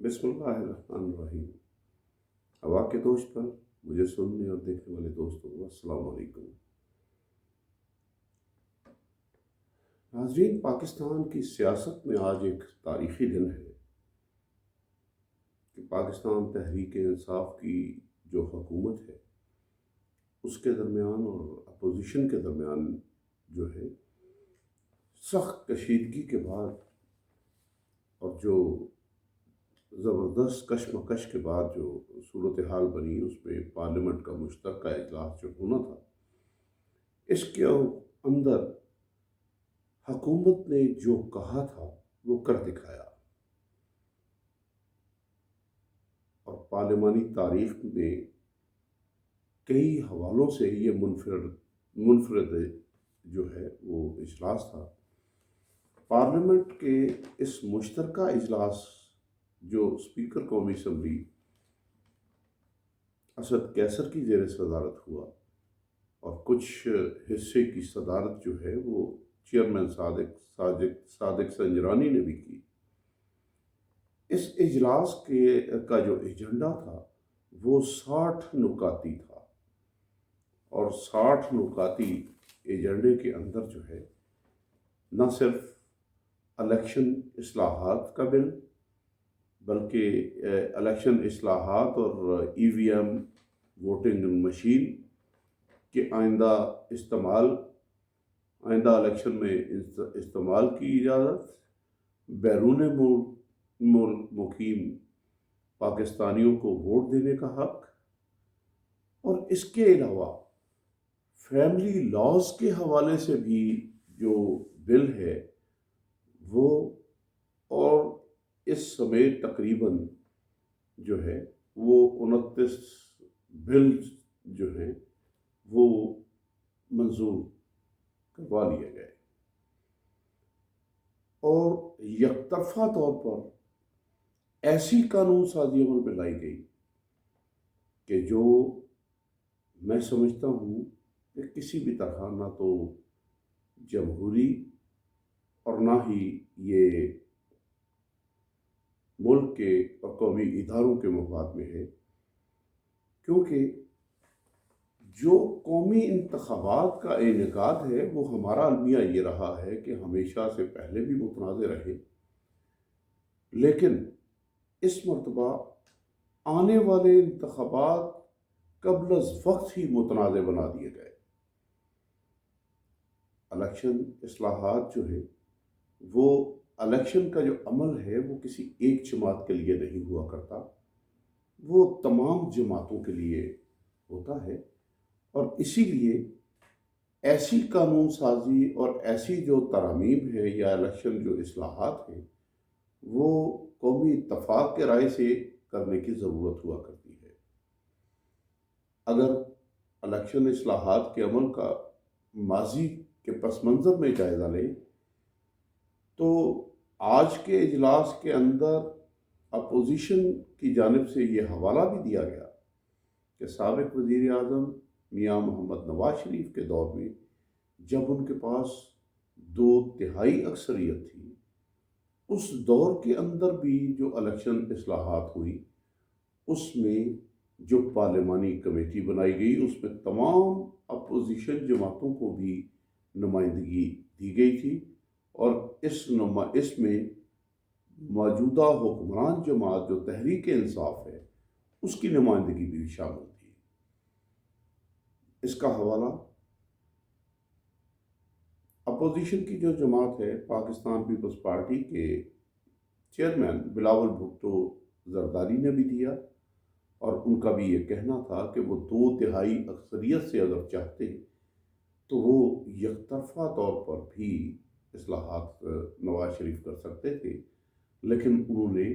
بسم اللہ الرحمن الرحیم۔ ہوا کے دوش پر مجھے سننے اور دیکھنے والے دوستوں کو السلام علیکم۔ ناظرین، پاکستان کی سیاست میں آج ایک تاریخی دن ہے کہ پاکستان تحریک انصاف کی جو حکومت ہے اس کے درمیان اور اپوزیشن کے درمیان جو ہے سخت کشیدگی کے بعد اور جو زبردست کشمکش کے بعد جو صورتحال بنی اس میں پارلیمنٹ کا مشترکہ اجلاس جو ہونا تھا، اس کے اندر حکومت نے جو کہا تھا وہ کر دکھایا، اور پارلیمانی تاریخ میں کئی حوالوں سے یہ منفرد جو ہے وہ اجلاس تھا۔ پارلیمنٹ کے اس مشترکہ اجلاس جو اسپیکر قومی اسمبلی اسد کیسر کی زیر صدارت ہوا اور کچھ حصے کی صدارت جو ہے وہ چیئرمین صادق سنجرانی نے بھی کی، اس اجلاس کا جو ایجنڈا تھا وہ 60 نکاتی تھا، اور 60 نکاتی ایجنڈے کے اندر جو ہے نہ صرف الیکشن اصلاحات کا بل بلکہ الیکشن اصلاحات اور ای وی ایم ووٹنگ مشین کے آئندہ الیکشن میں استعمال کی اجازت، بیرون ملک مقیم پاکستانیوں کو ووٹ دینے کا حق، اور اس کے علاوہ فیملی لاز کے حوالے سے بھی جو بل ہے وہ، اور اس سمیت تقریباً جو ہے وہ 29 بل جو ہیں وہ منظور کروا لیے گئے، اور یک طرفہ طور پر ایسی قانون سازی عمل میں لائی گئی کہ جو میں سمجھتا ہوں کہ کسی بھی طرح نہ تو جمہوری اور نہ ہی یہ ملک کے اور قومی اداروں کے مفاد میں ہے، کیونکہ جو قومی انتخابات کا انعقاد ہے وہ ہمارا المیہ یہ رہا ہے کہ ہمیشہ سے پہلے بھی متنازع رہے، لیکن اس مرتبہ آنے والے انتخابات قبل از وقت ہی متنازع بنا دیے گئے۔ الیکشن اصلاحات جو ہے وہ الیکشن کا جو عمل ہے وہ کسی ایک جماعت کے لیے نہیں ہوا کرتا، وہ تمام جماعتوں کے لیے ہوتا ہے، اور اسی لیے ایسی قانون سازی اور ایسی جو ترامیم ہے یا الیکشن جو اصلاحات ہیں وہ قومی اتفاق کے رائے سے کرنے کی ضرورت ہوا کرتی ہے۔ اگر الیکشن اصلاحات کے عمل کا ماضی کے پس منظر میں جائزہ لیں تو آج کے اجلاس کے اندر اپوزیشن کی جانب سے یہ حوالہ بھی دیا گیا کہ سابق وزیر اعظم میاں محمد نواز شریف کے دور میں جب ان کے پاس 2/3 اکثریت تھی، اس دور کے اندر بھی جو الیکشن اصلاحات ہوئی اس میں جو پارلیمانی کمیٹی بنائی گئی اس میں تمام اپوزیشن جماعتوں کو بھی نمائندگی دی گئی تھی، اور اس میں موجودہ حکمران جماعت جو تحریک انصاف ہے اس کی نمائندگی بھی شامل تھی۔ اس کا حوالہ اپوزیشن کی جو جماعت ہے پاکستان پیپلز پارٹی کے چیئرمین بلاول بھٹو زرداری نے بھی دیا، اور ان کا بھی یہ کہنا تھا کہ وہ 2/3 اکثریت سے اگر چاہتے تو وہ یک طرفہ طور پر بھی اصلاحات نواز شریف کر سکتے تھے، لیکن انہوں نے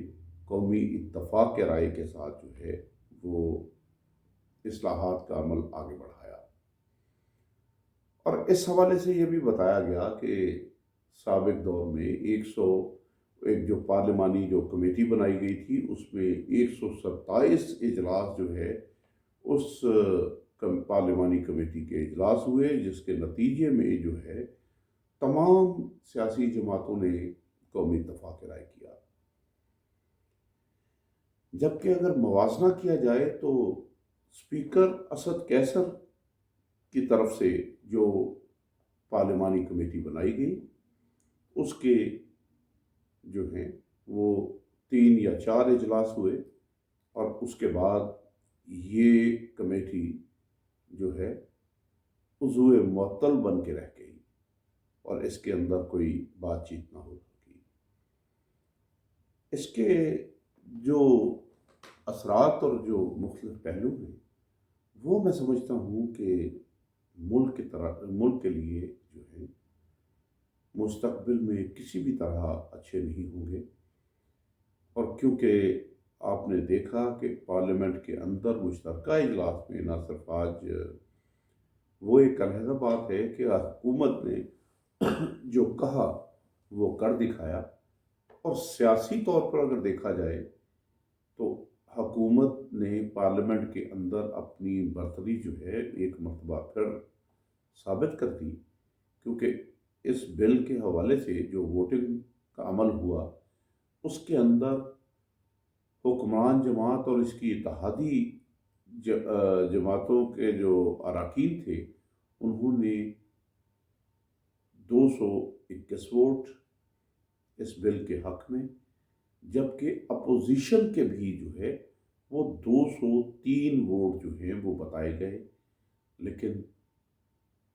قومی اتفاق کے رائے کے ساتھ جو ہے وہ اصلاحات کا عمل آگے بڑھایا۔ اور اس حوالے سے یہ بھی بتایا گیا کہ سابق دور میں ایک جو پارلیمانی جو کمیٹی بنائی گئی تھی اس میں 127 اجلاس جو ہے اس پارلیمانی کمیٹی کے اجلاس ہوئے، جس کے نتیجے میں جو ہے تمام سیاسی جماعتوں نے قومی اتفاق رائے کیا۔ جبکہ اگر موازنہ کیا جائے تو اسپیکر اسد کیسر کی طرف سے جو پارلیمانی کمیٹی بنائی گئی، اس کے جو ہیں وہ 3 یا 4 اجلاس ہوئے، اور اس کے بعد یہ کمیٹی جو ہے عضو معطل بن کے رہ گئی، اور اس کے اندر کوئی بات چیت نہ ہو سکی۔ اس کے جو اثرات اور جو مختلف پہلو ہیں وہ میں سمجھتا ہوں کہ ملک کے لیے جو ہے مستقبل میں کسی بھی طرح اچھے نہیں ہوں گے، اور کیونکہ آپ نے دیکھا کہ پارلیمنٹ کے اندر مشترکہ اجلاس میں نہ صرف آج وہ ایک علیحدہ بات ہے کہ حکومت نے جو کہا وہ کر دکھایا، اور سیاسی طور پر اگر دیکھا جائے تو حکومت نے پارلیمنٹ کے اندر اپنی برتری جو ہے ایک مرتبہ پھر ثابت کر دی، کیونکہ اس بل کے حوالے سے جو ووٹنگ کا عمل ہوا اس کے اندر حکمران جماعت اور اس کی اتحادی جماعتوں کے جو اراکین تھے انہوں نے 221 ووٹ اس بل کے حق میں، جبکہ اپوزیشن کے بھی جو ہے وہ 203 ووٹ جو ہیں وہ بتائے گئے، لیکن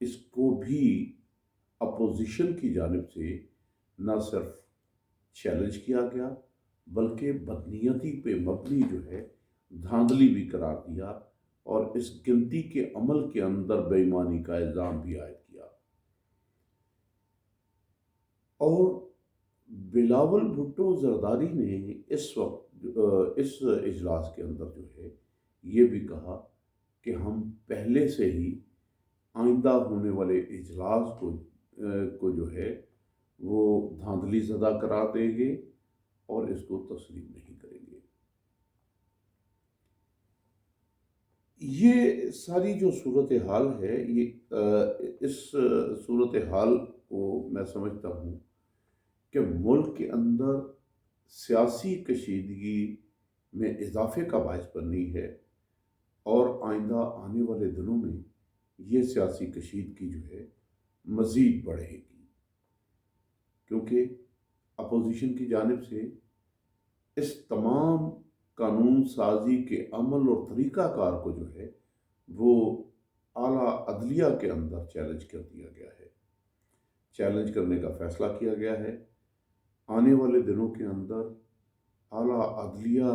اس کو بھی اپوزیشن کی جانب سے نہ صرف چیلنج کیا گیا بلکہ بدنیتی پہ مبنی جو ہے دھاندلی بھی قرار دیا، اور اس گنتی کے عمل کے اندر بے ایمانی کا الزام بھی عائد کیا۔ اور بلاول بھٹو زرداری نے اس وقت اس اجلاس کے اندر جو ہے یہ بھی کہا کہ ہم پہلے سے ہی آئندہ ہونے والے اجلاس کو جو ہے وہ دھاندلی زدہ قرار دیں گے اور اس کو تسلیم نہیں کریں گے۔ یہ ساری جو صورتحال ہے اس صورتحال کو میں سمجھتا ہوں کہ ملک کے اندر سیاسی کشیدگی میں اضافے کا باعث بننی ہے، اور آئندہ آنے والے دنوں میں یہ سیاسی کشیدگی جو ہے مزید بڑھے گی، کیونکہ اپوزیشن کی جانب سے اس تمام قانون سازی کے عمل اور طریقہ کار کو جو ہے وہ اعلیٰ عدلیہ کے اندر چیلنج کر دیا گیا ہے، چیلنج کرنے کا فیصلہ کیا گیا ہے۔ آنے والے دنوں کے اندر اعلیٰ عدلیہ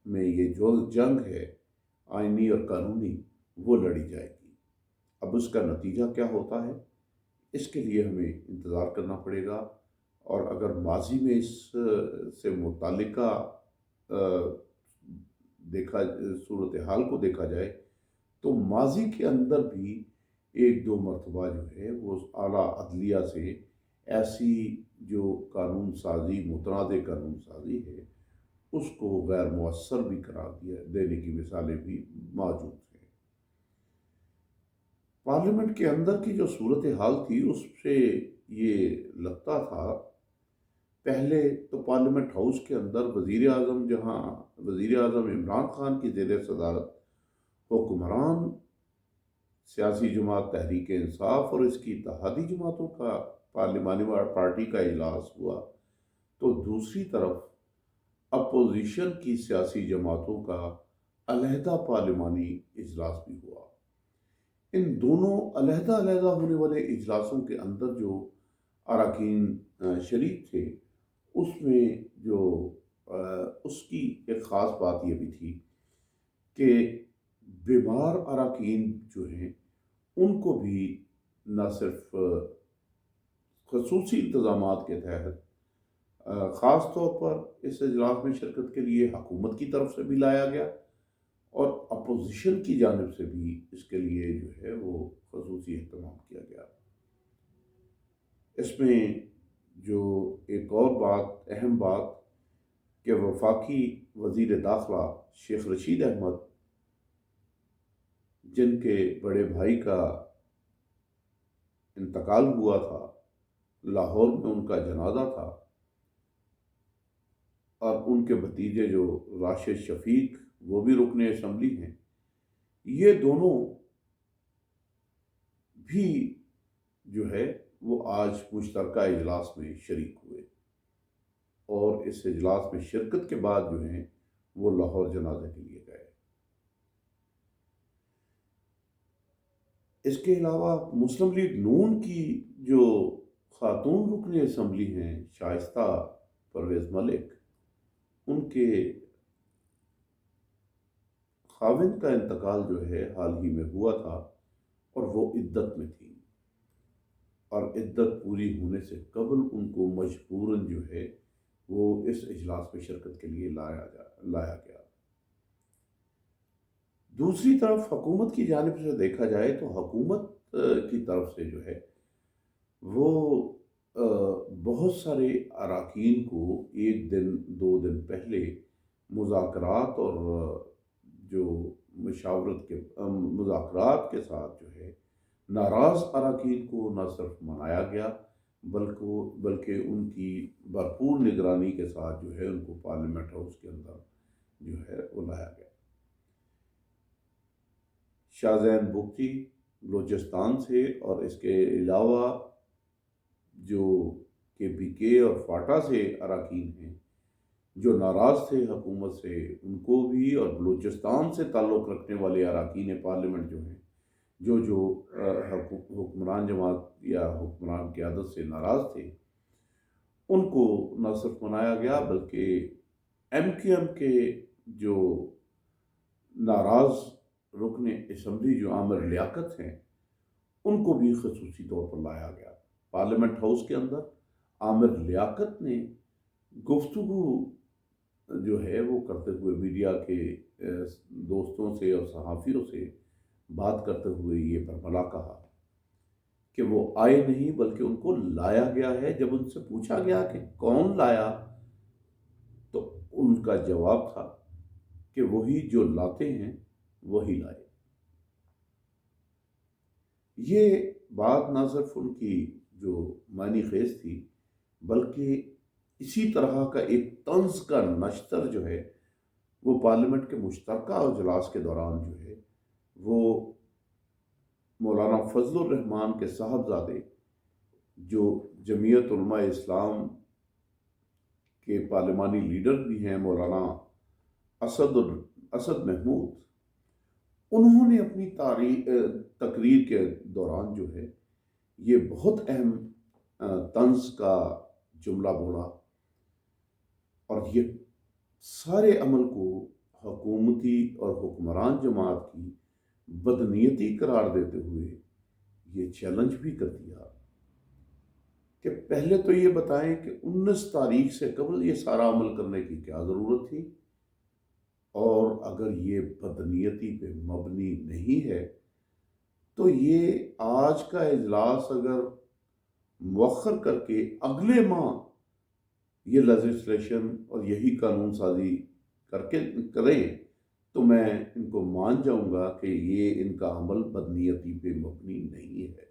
میں یہ جو جنگ ہے آئینی اور قانونی وہ لڑی جائے گی۔ اب اس کا نتیجہ کیا ہوتا ہے اس کے لیے ہمیں انتظار کرنا پڑے گا، اور اگر ماضی میں اس سے متعلقہ صورتحال کو دیکھا جائے تو ماضی کے اندر بھی 1-2 مرتبہ جو ہے وہ اعلیٰ عدلیہ سے ایسی جو قانون سازی متنازع قانون سازی ہے اس کو غیر مؤثر بھی قرار دینے کی مثالیں بھی موجود ہیں۔ پارلیمنٹ کے اندر کی جو صورتحال تھی اس سے یہ لگتا تھا، پہلے تو پارلیمنٹ ہاؤس کے اندر وزیر اعظم عمران خان کی زیر صدارت حکمران سیاسی جماعت تحریک انصاف اور اس کی اتحادی جماعتوں کا پارلیمانی پارٹی کا اجلاس ہوا، تو دوسری طرف اپوزیشن کی سیاسی جماعتوں کا علیحدہ پارلیمانی اجلاس بھی ہوا۔ ان دونوں علیحدہ علیحدہ ہونے والے اجلاسوں کے اندر جو اراکین شریک تھے اس میں جو اس کی ایک خاص بات یہ بھی تھی کہ بیمار اراکین جو ہیں ان کو بھی نہ صرف خصوصی انتظامات کے تحت خاص طور پر اس اجلاس میں شرکت کے لیے حکومت کی طرف سے بھی لایا گیا، اور اپوزیشن کی جانب سے بھی اس کے لیے جو ہے وہ خصوصی اہتمام کیا گیا۔ اس میں جو ایک اور بات اہم بات کہ وفاقی وزیر داخلہ شیخ رشید احمد جن کے بڑے بھائی کا انتقال ہوا تھا، لاہور میں ان کا جنازہ تھا، اور ان کے بھتیجے جو راشد شفیق وہ بھی رکن اسمبلی ہیں، یہ دونوں بھی جو ہے وہ آج مشترکہ اجلاس میں شریک ہوئے، اور اس اجلاس میں شرکت کے بعد جو ہیں وہ لاہور جنازے کے لیے گئے۔ اس کے علاوہ مسلم لیگ نون کی جو خاتون رکن اسمبلی ہیں شائستہ پرویز ملک، ان کے خاوند کا انتقال جو ہے حال ہی میں ہوا تھا، اور وہ عدت میں تھی، اور عدت پوری ہونے سے قبل ان کو مجبوراً جو ہے وہ اس اجلاس میں شرکت کے لیے لایا گیا۔ دوسری طرف حکومت کی جانب سے دیکھا جائے تو حکومت کی طرف سے جو ہے وہ بہت سارے اراکین کو ایک دن دو دن پہلے مذاکرات اور جو مذاکرات کے ساتھ جو ہے ناراض اراکین کو نہ صرف منایا گیا بلکہ ان کی بھرپور نگرانی کے ساتھ جو ہے ان کو پارلیمنٹ ہاؤس کے اندر جو ہے وہ لایا گیا۔ شاہ زین بگٹی بلوچستان سے، اور اس کے علاوہ جو کے پی کے اور فاٹا سے اراکین ہیں جو ناراض تھے حکومت سے، ان کو بھی، اور بلوچستان سے تعلق رکھنے والے اراکین پارلیمنٹ جو ہیں جو حکمران جماعت یا حکمران قیادت سے ناراض تھے، ان کو نہ صرف منایا گیا بلکہ ایم کیو ایم کے جو ناراض رکن اسمبلی جو عامر لیاقت ہیں، ان کو بھی خصوصی طور پر لایا گیا۔ پارلیمنٹ ہاؤس کے اندر عامر لیاقت نے گفتگو جو ہے وہ کرتے ہوئے میڈیا کے دوستوں سے اور صحافیوں سے بات کرتے ہوئے یہ برملا کہا کہ وہ آئے نہیں بلکہ ان کو لایا گیا ہے۔ جب ان سے پوچھا گیا کہ کون لایا، تو ان کا جواب تھا کہ وہی جو لاتے ہیں وہی لائے۔ یہ بات نہ صرف ان کی جو معنی خیز تھی بلکہ اسی طرح کا ایک طنز کا نشتر جو ہے وہ پارلیمنٹ کے مشترکہ اجلاس کے دوران جو ہے وہ مولانا فضل الرحمان کے صاحبزادے جو جمعیت علماء اسلام کے پارلیمانی لیڈر بھی ہیں، مولانا اسد محمود، انہوں نے اپنی تقریر کے دوران جو ہے یہ بہت اہم طنز کا جملہ بولا، اور یہ سارے عمل کو حکومتی اور حکمران جماعت کی بدنیتی قرار دیتے ہوئے یہ چیلنج بھی کر دیا کہ پہلے تو یہ بتائیں کہ 19 تاریخ سے قبل یہ سارا عمل کرنے کی کیا ضرورت تھی، اور اگر یہ بدنیتی پہ مبنی نہیں ہے تو یہ آج کا اجلاس اگر مؤخر کر کے اگلے ماہ یہ لیجسلیشن اور یہی قانون سازی کریں تو میں ان کو مان جاؤں گا کہ یہ ان کا عمل بدنیتی پہ مبنی نہیں ہے۔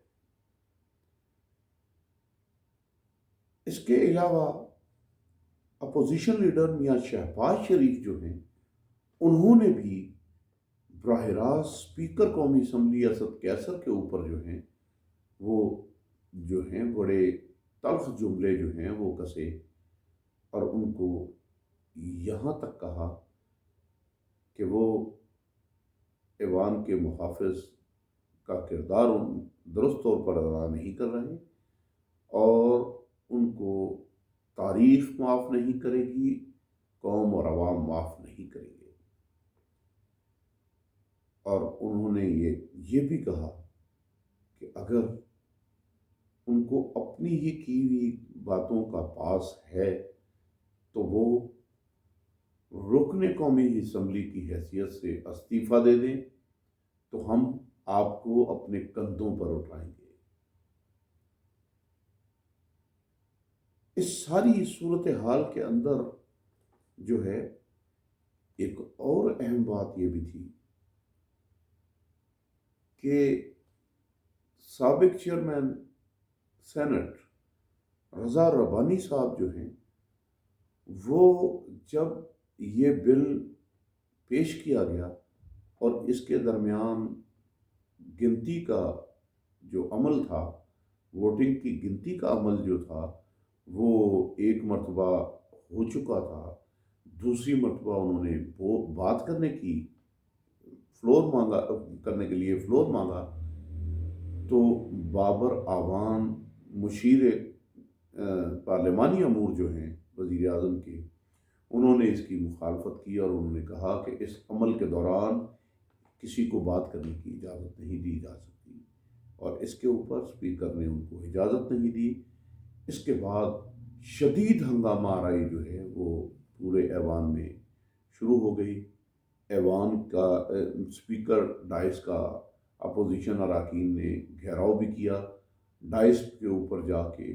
اس کے علاوہ اپوزیشن لیڈر میاں شہباز شریف جو ہیں، انہوں نے بھی براہ راست اسپیکر قومی اسمبلی اسد قیصر کے اوپر جو ہیں وہ جو ہیں بڑے تلخ جملے جو ہیں وہ کسے، اور ان کو یہاں تک کہا کہ وہ ایوان کے محافظ کا کردار درست طور پر ادا نہیں کر رہے، اور ان کو تاریخ معاف نہیں کرے گی، قوم اور عوام معاف نہیں کریں گے۔ اور انہوں نے یہ بھی کہا کہ اگر ان کو اپنی ہی کی ہوئی باتوں کا پاس ہے تو وہ رکن قومی اسمبلی کی حیثیت سے استعفیٰ دے دیں تو ہم آپ کو اپنے کندھوں پر اٹھائیں گے۔ اس ساری صورتحال کے اندر جو ہے ایک اور اہم بات یہ بھی تھی کہ سابق چیئرمین سینٹ رضا ربانی صاحب جو ہیں وہ جب یہ بل پیش کیا گیا اور اس کے درمیان گنتی کا جو عمل تھا، ووٹنگ کی گنتی کا عمل جو تھا، وہ ایک مرتبہ ہو چکا تھا، دوسری مرتبہ انہوں نے وہ بات کرنے کی فلور مانگا، کرنے کے لیے فلور مانگا، تو بابر اعوان مشیر پارلیمانی امور جو ہیں وزیر اعظم کے، انہوں نے اس کی مخالفت کی اور انہوں نے کہا کہ اس عمل کے دوران کسی کو بات کرنے کی اجازت نہیں دی جا سکتی، اور اس کے اوپر اسپیکر نے ان کو اجازت نہیں دی۔ اس کے بعد شدید ہنگامہ آرائی جو ہے وہ پورے ایوان میں شروع ہو گئی۔ ایوان کا اسپیکر ڈائس کا اپوزیشن اراکین نے گھیراؤ بھی کیا، ڈائس کے اوپر جا کے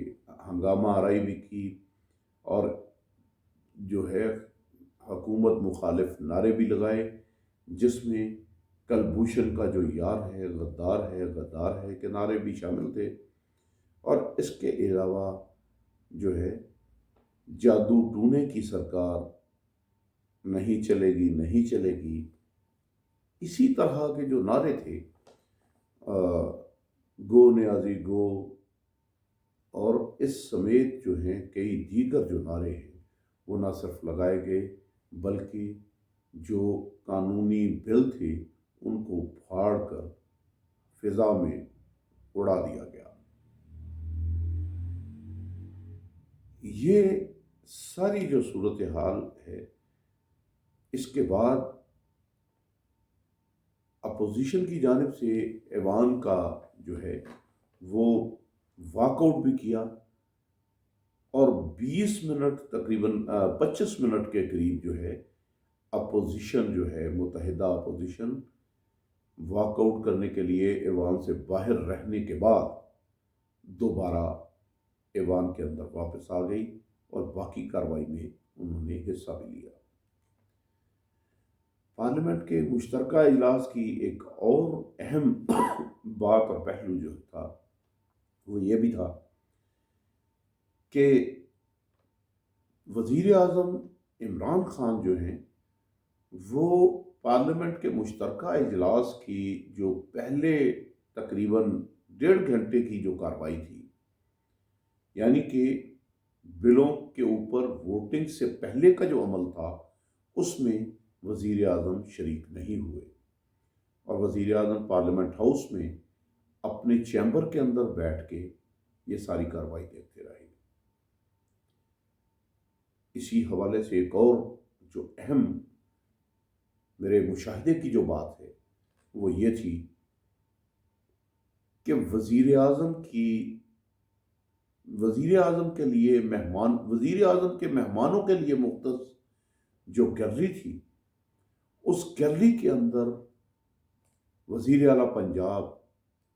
ہنگامہ آرائی بھی کی، اور جو ہے حکومت مخالف نعرے بھی لگائے، جس میں کلبھوشن کا جو یار ہے، غدار ہے کہ نعرے بھی شامل تھے، اور اس کے علاوہ جو ہے جادو ٹونے کی سرکار نہیں چلے گی، نہیں چلے گی، اسی طرح کے جو نعرے تھے، گو نیازی گو، اور اس سمیت جو ہیں کئی دیگر جو نعرے ہیں وہ نہ صرف لگائے گئے بلکہ جو قانونی بل تھے ان کو پھاڑ کر فضا میں اڑا دیا گیا۔ یہ ساری جو صورتحال ہے، اس کے بعد اپوزیشن کی جانب سے ایوان کا جو ہے وہ واک آؤٹ بھی کیا، اور 20 منٹ تقریباً 25 منٹ کے قریب جو ہے اپوزیشن جو ہے متحدہ اپوزیشن واک آؤٹ کرنے کے لیے ایوان سے باہر رہنے کے بعد دوبارہ ایوان کے اندر واپس آ گئی اور باقی کارروائی میں انہوں نے حصہ بھی لیا۔ پارلیمنٹ کے مشترکہ اجلاس کی ایک اور اہم بات اور پہلو جو تھا وہ یہ بھی تھا کہ وزیر اعظم عمران خان جو ہیں وہ پارلیمنٹ کے مشترکہ اجلاس کی جو پہلے تقریباً 1.5 گھنٹے کی جو کارروائی تھی، یعنی کہ بلوں کے اوپر ووٹنگ سے پہلے کا جو عمل تھا، اس میں وزیر اعظم شریک نہیں ہوئے، اور وزیر اعظم پارلیمنٹ ہاؤس میں اپنے چیمبر کے اندر بیٹھ کے یہ ساری کارروائی دیکھتے رہے۔ اسی حوالے سے ایک اور جو اہم میرے مشاہدے کی جو بات ہے وہ یہ تھی کہ وزیر اعظم کے مہمانوں کے لیے مختص جو گیلری تھی، اس گیلری کے اندر وزیر اعلیٰ پنجاب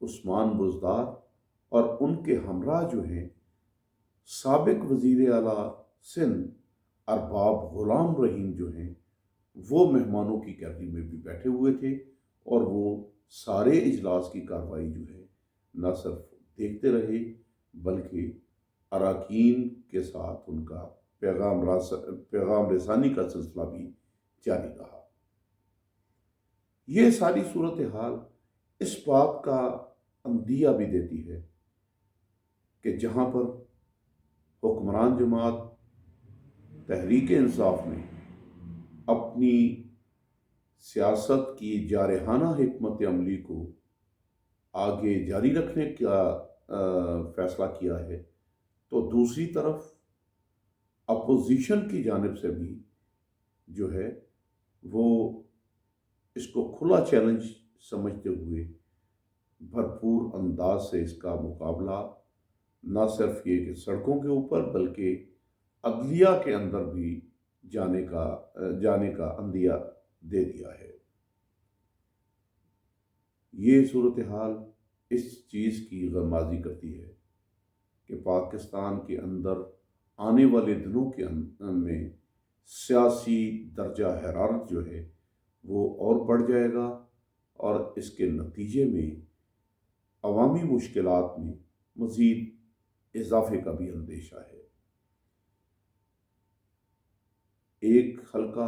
عثمان بزدار اور ان کے ہمراہ جو ہیں سابق وزیر اعلیٰ سندھ ارباب غلام رحیم جو ہیں، وہ مہمانوں کی گیلری میں بھی بیٹھے ہوئے تھے، اور وہ سارے اجلاس کی کارروائی جو ہے نہ صرف دیکھتے رہے بلکہ اراکین کے ساتھ ان کا پیغام رسانی کا سلسلہ بھی جاری رہا۔ یہ ساری صورتحال اس بات کا اندیہ بھی دیتی ہے کہ جہاں پر حکمران جماعت تحریک انصاف نے اپنی سیاست کی جارحانہ حکمت عملی کو آگے جاری رکھنے کا فیصلہ کیا ہے، تو دوسری طرف اپوزیشن کی جانب سے بھی جو ہے وہ اس کو کھلا چیلنج سمجھتے ہوئے بھرپور انداز سے اس کا مقابلہ نہ صرف یہ کہ سڑکوں کے اوپر بلکہ عدلیہ کے اندر بھی جانے کا اندیہ دے دیا ہے۔ یہ صورتحال اس چیز کی غمازی کرتی ہے کہ پاکستان کے اندر آنے والے دنوں میں سیاسی درجہ حرارت جو ہے وہ اور بڑھ جائے گا، اور اس کے نتیجے میں عوامی مشکلات میں مزید اضافے کا بھی اندیشہ ہے۔ ایک حلقہ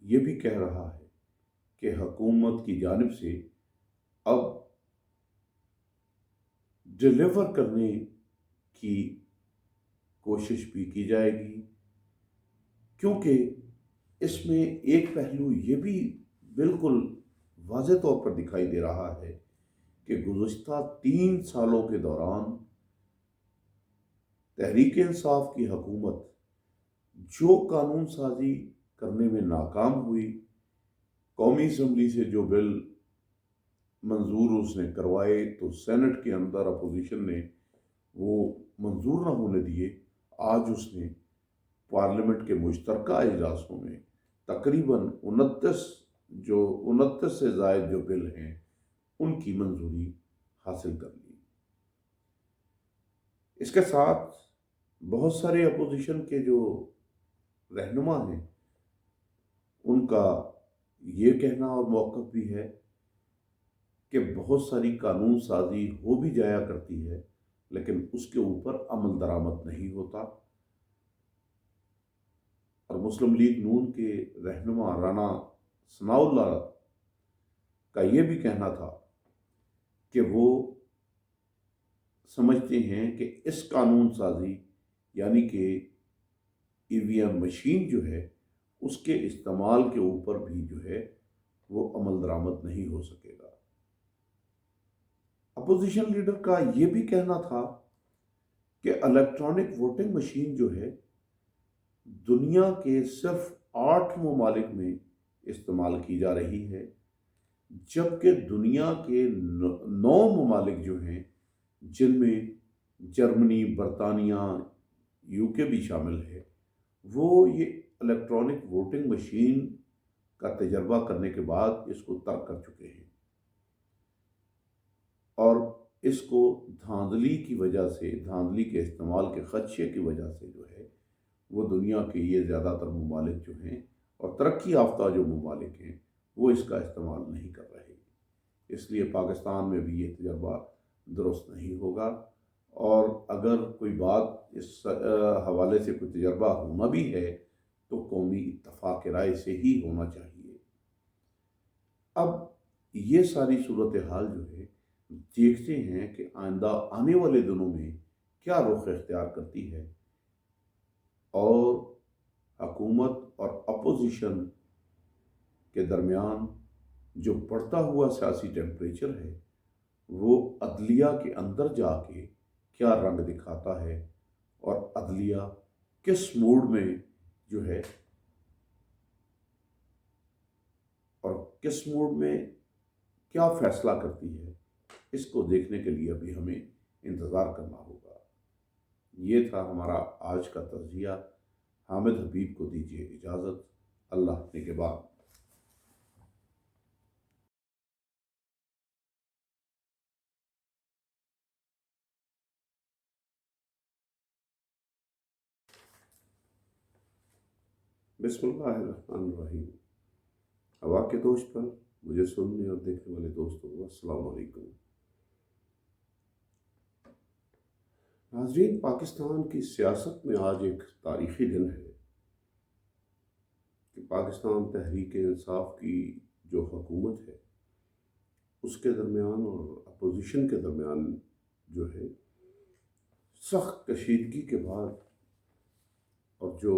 یہ بھی کہہ رہا ہے کہ حکومت کی جانب سے اب ڈیلیور کرنے کی کوشش بھی کی جائے گی، کیونکہ اس میں ایک پہلو یہ بھی بالکل واضح طور پر دکھائی دے رہا ہے کہ گزشتہ 3 سالوں کے دوران تحریک انصاف کی حکومت جو قانون سازی کرنے میں ناکام ہوئی، قومی اسمبلی سے جو بل منظور اس نے کروائے تو سینٹ کے اندر اپوزیشن نے وہ منظور نہ ہونے دیے، آج اس نے پارلیمنٹ کے مشترکہ اجلاسوں میں تقریباً 29 سے زائد جو بل ہیں ان کی منظوری حاصل کر لی۔ اس کے ساتھ بہت سارے اپوزیشن کے جو رہنما ہیں ان کا یہ کہنا اور موقف بھی ہے کہ بہت ساری قانون سازی ہو بھی جایا کرتی ہے لیکن اس کے اوپر عمل درآمد نہیں ہوتا، اور مسلم لیگ نون کے رہنما رانا ثناء اللہ کا یہ بھی کہنا تھا کہ وہ سمجھتے ہیں کہ اس قانون سازی یعنی کہ ای وی ایم مشین جو ہے اس کے استعمال کے اوپر بھی جو ہے وہ عمل درآمد نہیں ہو سکے گا۔ اپوزیشن لیڈر کا یہ بھی کہنا تھا کہ الیکٹرانک ووٹنگ مشین جو ہے دنیا کے صرف 8 ممالک میں استعمال کی جا رہی ہے، جبکہ دنیا کے 9 ممالک جو ہیں جن میں جرمنی، برطانیہ، UK بھی شامل ہے، وہ یہ الیکٹرانک ووٹنگ مشین کا تجربہ کرنے کے بعد اس کو ترک کر چکے ہیں، اور اس کو دھاندلی کی وجہ سے، دھاندلی کے استعمال کے خدشے کی وجہ سے جو ہے وہ دنیا کے یہ زیادہ تر ممالک جو ہیں اور ترقی یافتہ جو ممالک ہیں وہ اس کا استعمال نہیں کر رہے، اس لیے پاکستان میں بھی یہ تجربہ درست نہیں ہوگا، اور اگر کوئی بات اس حوالے سے کوئی تجربہ ہونا بھی ہے تو قومی اتفاق رائے سے ہی ہونا چاہیے۔ اب یہ ساری صورتحال جو ہے دیکھتے ہیں کہ آئندہ آنے والے دنوں میں کیا رخ اختیار کرتی ہے، اور حکومت اور اپوزیشن کے درمیان جو بڑھتا ہوا سیاسی ٹیمپریچر ہے وہ عدلیہ کے اندر جا کے کیا رنگ دکھاتا ہے، اور عدلیہ کس موڈ میں جو ہے اور کس موڈ میں کیا فیصلہ کرتی ہے، اس کو دیکھنے کے لیے ابھی ہمیں انتظار کرنا ہوگا۔ یہ تھا ہمارا آج کا تجزیہ۔ حامد حبیب کو دیجیے اجازت، اللہ کے بعد۔ بسم اللہ الرحمن الرحیم۔ ہوا کے دوست پر مجھے سننے اور دیکھنے والے دوستوں کو السلام علیکم۔ ناظرین، پاکستان کی سیاست میں آج ایک تاریخی دن ہے کہ پاکستان تحریک انصاف کی جو حکومت ہے اس کے درمیان اور اپوزیشن کے درمیان جو ہے سخت کشیدگی کے بعد اور جو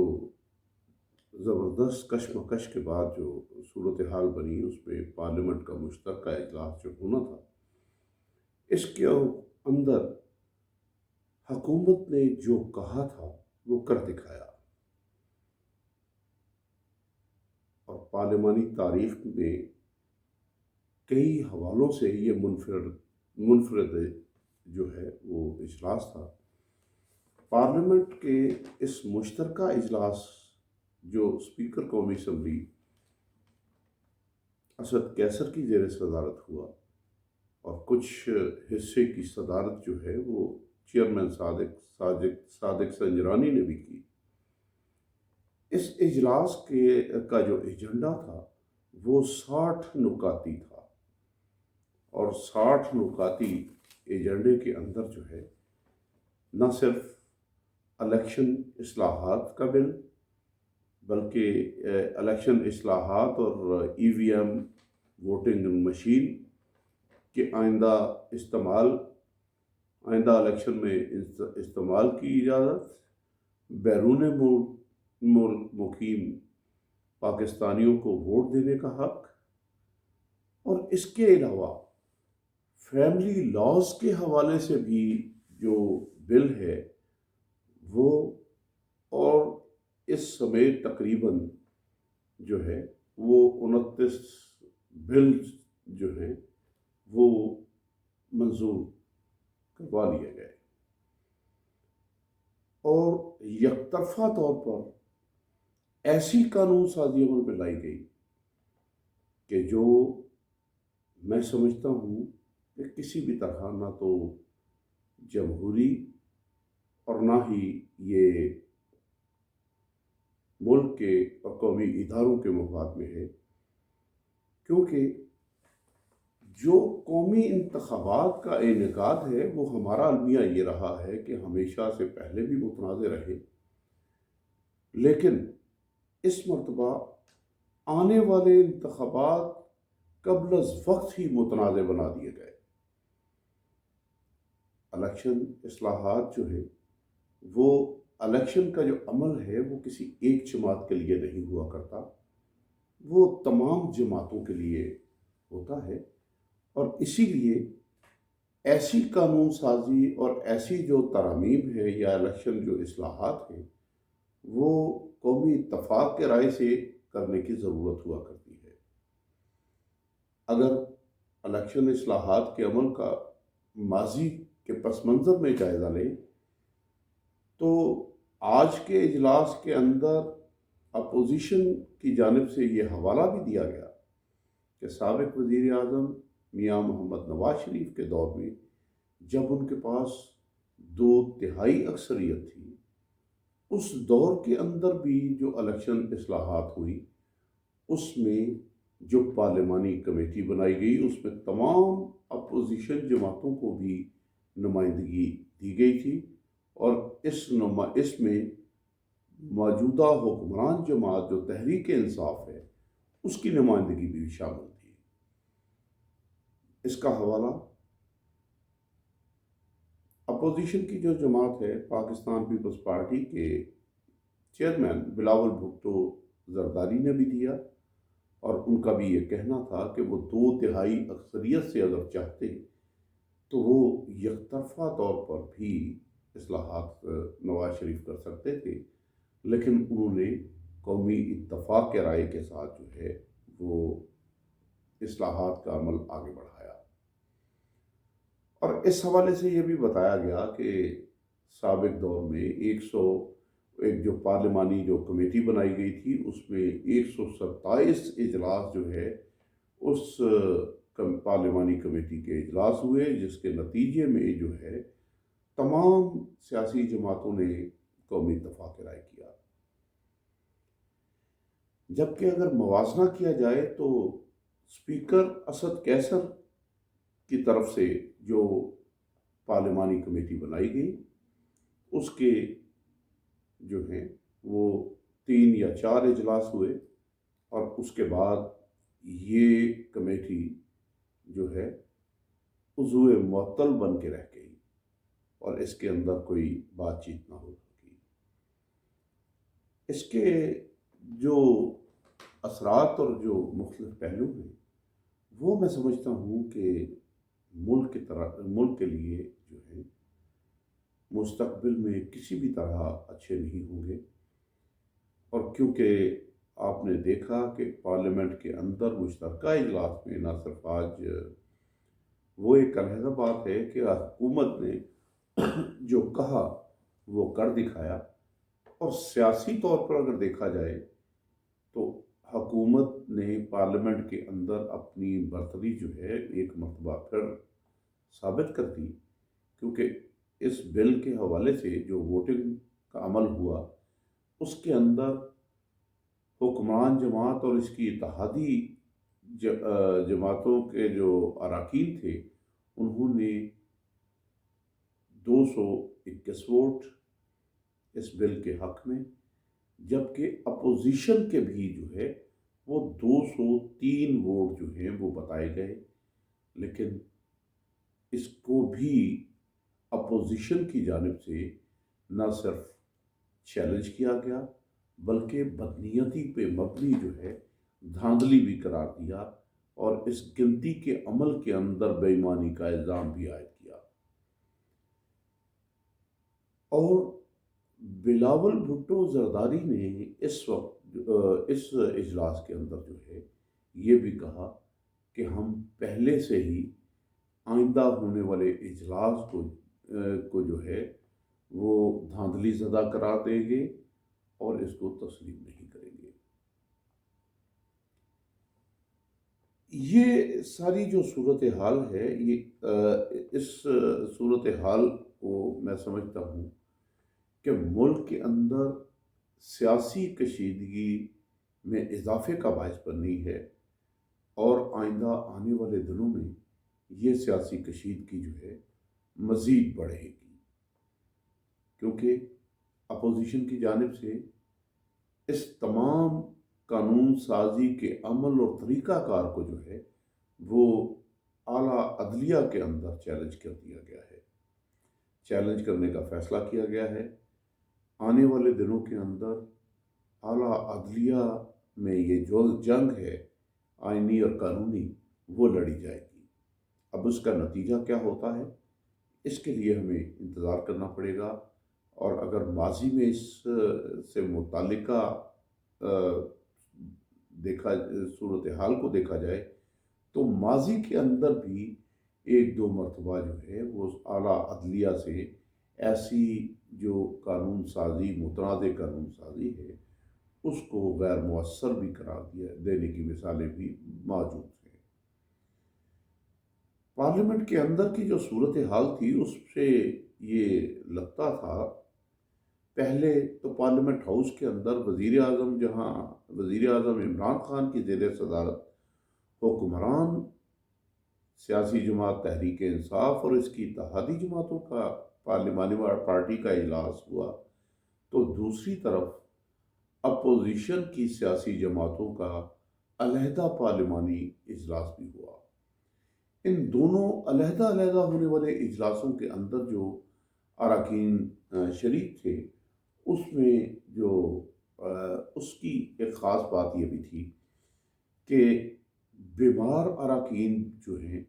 زبردست کشمکش کے بعد جو صورتحال بنی، اس میں پارلیمنٹ کا مشترکہ اجلاس جو ہونا تھا، اس کے اندر حکومت نے جو کہا تھا وہ کر دکھایا، اور پارلیمانی تاریخ میں کئی حوالوں سے یہ منفرد جو ہے وہ اجلاس تھا۔ پارلیمنٹ کے اس مشترکہ اجلاس جو اسپیکر قومی اسمبلی اسد کیسر کی زیر صدارت ہوا، اور کچھ حصے کی صدارت جو ہے وہ چیئرمین صادق سنجرانی نے بھی کی۔ اس اجلاس کا جو ایجنڈا تھا وہ 60 نکاتی تھا، اور 60 نکاتی ایجنڈے کے اندر جو ہے نہ صرف الیکشن اصلاحات کا بل، بلکہ الیکشن اصلاحات اور ای وی ایم ووٹنگ مشین کے آئندہ الیکشن میں استعمال کی اجازت، بیرون ملک مقیم پاکستانیوں کو ووٹ دینے کا حق، اور اس کے علاوہ فیملی لاز کے حوالے سے بھی جو بل ہے وہ، اور اس سمیت تقریباً جو ہے وہ 29 بل جو ہیں وہ منظور کروا لیے گئے، اور یک طرفہ طور پر ایسی قانون سازی عمل میں لائی گئی کہ جو میں سمجھتا ہوں کہ کسی بھی طرح نہ تو جمہوری اور نہ ہی یہ ملک کے اور قومی اداروں کے مفاد میں ہے، کیونکہ جو قومی انتخابات کا انعقاد ہے وہ ہمارا المیہ یہ رہا ہے کہ ہمیشہ سے پہلے بھی متنازع رہے، لیکن اس مرتبہ آنے والے انتخابات قبل از وقت ہی متنازع بنا دیے گئے۔ الیکشن اصلاحات جو ہے وہ الیکشن کا جو عمل ہے وہ کسی ایک جماعت کے لیے نہیں ہوا کرتا، وہ تمام جماعتوں کے لیے ہوتا ہے، اور اسی لیے ایسی قانون سازی اور ایسی جو ترامیم ہے یا الیکشن جو اصلاحات ہیں وہ قومی اتفاق کے رائے سے کرنے کی ضرورت ہوا کرتی ہے۔ اگر الیکشن اصلاحات کے عمل کا ماضی کے پس منظر میں جائزہ لیں تو آج کے اجلاس کے اندر اپوزیشن کی جانب سے یہ حوالہ بھی دیا گیا کہ سابق وزیر اعظم میاں محمد نواز شریف کے دور میں جب ان کے پاس 2/3 اکثریت تھی، اس دور کے اندر بھی جو الیکشن اصلاحات ہوئی اس میں جو پارلیمانی کمیٹی بنائی گئی اس میں تمام اپوزیشن جماعتوں کو بھی نمائندگی دی گئی تھی، اور اس میں موجودہ حکمران جماعت جو تحریک انصاف ہے اس کی نمائندگی بھی شامل تھی۔ اس کا حوالہ اپوزیشن کی جو جماعت ہے پاکستان پیپلز پارٹی کے چیئرمین بلاول بھٹو زرداری نے بھی دیا، اور ان کا بھی یہ کہنا تھا کہ وہ 2/3 اکثریت سے اگر چاہتے تو وہ یک طرفہ طور پر بھی اصلاحات نواز شریف کر سکتے تھے، لیکن انہوں نے قومی اتفاق کے رائے کے ساتھ جو ہے وہ اصلاحات کا عمل آگے بڑھایا۔ اور اس حوالے سے یہ بھی بتایا گیا کہ سابق دور میں ایک جو پارلیمانی جو کمیٹی بنائی گئی تھی اس میں 127 اجلاس جو ہے اس پارلیمانی کمیٹی کے اجلاس ہوئے، جس کے نتیجے میں جو ہے تمام سیاسی جماعتوں نے قومی اتفاق رائے کیا۔ جبکہ اگر موازنہ کیا جائے تو اسپیکر اسد کیسر کی طرف سے جو پارلیمانی کمیٹی بنائی گئی اس کے جو ہیں وہ 3 یا 4 اجلاس ہوئے، اور اس کے بعد یہ کمیٹی جو ہے عضو معطل بن کے رہ گئی اور اس کے اندر کوئی بات چیت نہ ہو سکی۔ اس کے جو اثرات اور جو مختلف پہلو ہیں وہ میں سمجھتا ہوں کہ ملک کے لیے جو ہے مستقبل میں کسی بھی طرح اچھے نہیں ہوں گے، اور کیونکہ آپ نے دیکھا کہ پارلیمنٹ کے اندر مشترکہ اجلاس میں نہ صرف آج وہ ایک علیحدہ بات ہے کہ حکومت نے جو کہا وہ کر دکھایا، اور سیاسی طور پر اگر دیکھا جائے تو حکومت نے پارلیمنٹ کے اندر اپنی برتری جو ہے ایک مرتبہ پھر ثابت کر دی، کیونکہ اس بل کے حوالے سے جو ووٹنگ کا عمل ہوا اس کے اندر حکمران جماعت اور اس کی اتحادی جماعتوں کے جو اراکین تھے انہوں نے 221 ووٹ اس بل کے حق میں جبکہ اپوزیشن کے بھی جو ہے وہ 203 ووٹ جو ہیں وہ بتائے گئے، لیکن اس کو بھی اپوزیشن کی جانب سے نہ صرف چیلنج کیا گیا بلکہ بدنیتی پہ مبنی جو ہے دھاندلی بھی قرار دیا، اور اس گنتی کے عمل کے اندر بے ایمانی کا الزام بھی عائد کیا۔ اور بلاول بھٹو زرداری نے اس وقت اس اجلاس کے اندر جو ہے یہ بھی کہا کہ ہم پہلے سے ہی آئندہ ہونے والے اجلاس کو جو ہے وہ دھاندلی زدہ قرار دیں گے اور اس کو تسلیم نہیں کریں گے۔ یہ ساری جو صورتحال ہے، یہ اس صورتحال کو میں سمجھتا ہوں کہ ملک کے اندر سیاسی کشیدگی میں اضافے کا باعث بنی ہے، اور آئندہ آنے والے دنوں میں یہ سیاسی کشیدگی جو ہے مزید بڑھے گی، کیونکہ اپوزیشن کی جانب سے اس تمام قانون سازی کے عمل اور طریقہ کار کو جو ہے وہ اعلیٰ عدلیہ کے اندر چیلنج کر دیا گیا ہے، چیلنج کرنے کا فیصلہ کیا گیا ہے۔ آنے والے دنوں کے اندر اعلیٰ عدلیہ میں یہ جو جنگ ہے آئینی اور قانونی، وہ لڑی جائے گی۔ اب اس کا نتیجہ کیا ہوتا ہے، اس کے لیے ہمیں انتظار کرنا پڑے گا، اور اگر ماضی میں اس سے متعلقہ دیکھا صورتحال کو دیکھا جائے تو ماضی کے اندر بھی ایک دو مرتبہ جو ہے وہ اعلیٰ عدلیہ سے ایسی جو قانون سازی متنازع قانون سازی ہے اس کو غیر مؤثر بھی قرار دینے کی مثالیں بھی موجود ہیں۔ پارلیمنٹ کے اندر کی جو صورتحال تھی اس سے یہ لگتا تھا، پہلے تو پارلیمنٹ ہاؤس کے اندر وزیر اعظم عمران خان کی زیر صدارت حکمران سیاسی جماعت تحریک انصاف اور اس کی اتحادی جماعتوں کا پارلیمانی پارٹی کا اجلاس ہوا، تو دوسری طرف اپوزیشن کی سیاسی جماعتوں کا علیحدہ پارلیمانی اجلاس بھی ہوا۔ ان دونوں علیحدہ علیحدہ ہونے والے اجلاسوں کے اندر جو اراکین شریک تھے، اس میں جو اس کی ایک خاص بات یہ بھی تھی کہ بیمار اراکین جو ہیں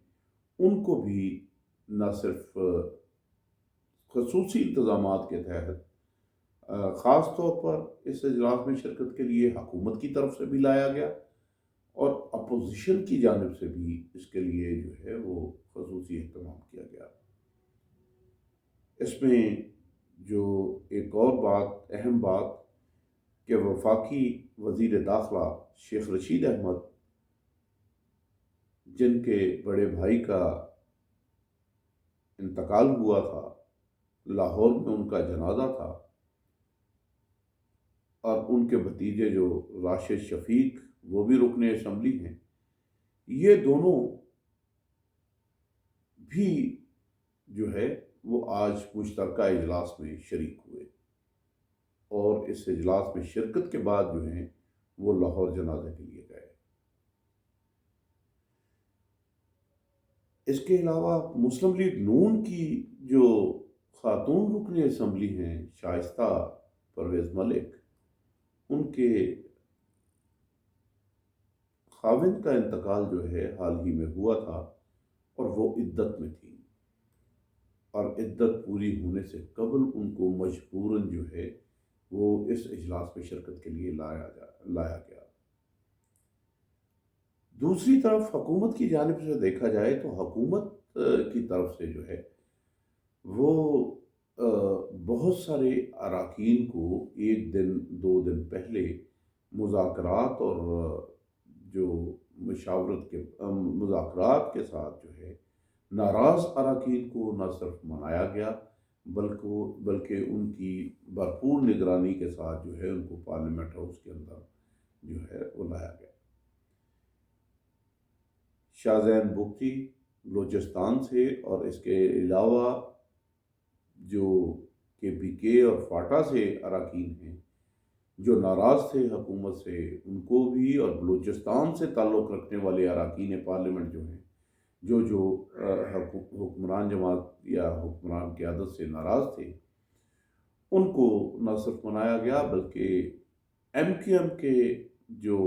ان کو بھی نہ صرف خصوصی انتظامات کے تحت خاص طور پر اس اجلاس میں شرکت کے لیے حکومت کی طرف سے بھی لایا گیا، اور اپوزیشن کی جانب سے بھی اس کے لیے جو ہے وہ خصوصی اہتمام کیا گیا۔ اس میں جو ایک اور بات، اہم بات، کہ وفاقی وزیر داخلہ شیخ رشید احمد، جن کے بڑے بھائی کا انتقال ہوا تھا، لاہور میں ان کا جنازہ تھا، اور ان کے بھتیجے جو راشد شفیق وہ بھی رکن اسمبلی ہیں، یہ دونوں بھی جو ہے وہ آج مشترکہ اجلاس میں شریک ہوئے، اور اس اجلاس میں شرکت کے بعد جو ہیں وہ لاہور جنازے کے لیے گئے۔ اس کے علاوہ مسلم لیگ نون کی جو خاتون رکن اسمبلی ہیں شائستہ پرویز ملک، ان کے خاوند کا انتقال جو ہے حال ہی میں ہوا تھا، اور وہ عدت میں تھی، اور عدت پوری ہونے سے قبل ان کو مجبوراً جو ہے وہ اس اجلاس میں شرکت کے لیے لایا گیا۔ دوسری طرف حکومت کی جانب سے دیکھا جائے تو حکومت کی طرف سے جو ہے وہ بہت سارے اراکین کو ایک دن دو دن پہلے مذاکرات اور جو مذاکرات کے ساتھ جو ہے ناراض اراکین کو نہ صرف منایا گیا بلکہ ان کی بھرپور نگرانی کے ساتھ جو ہے ان کو پارلیمنٹ ہاؤس کے اندر جو ہے وہ لایا گیا۔ شاہ زین بگٹی بلوچستان سے، اور اس کے علاوہ جو کے پی کے اور فاٹا سے اراکین ہیں، جو ناراض تھے حکومت سے ان کو بھی، اور بلوچستان سے تعلق رکھنے والے اراکین پارلیمنٹ جو ہیں، حکمران جماعت یا حکمران قیادت سے ناراض تھے، ان کو نہ صرف منایا گیا بلکہ ایم کیو ایم کے جو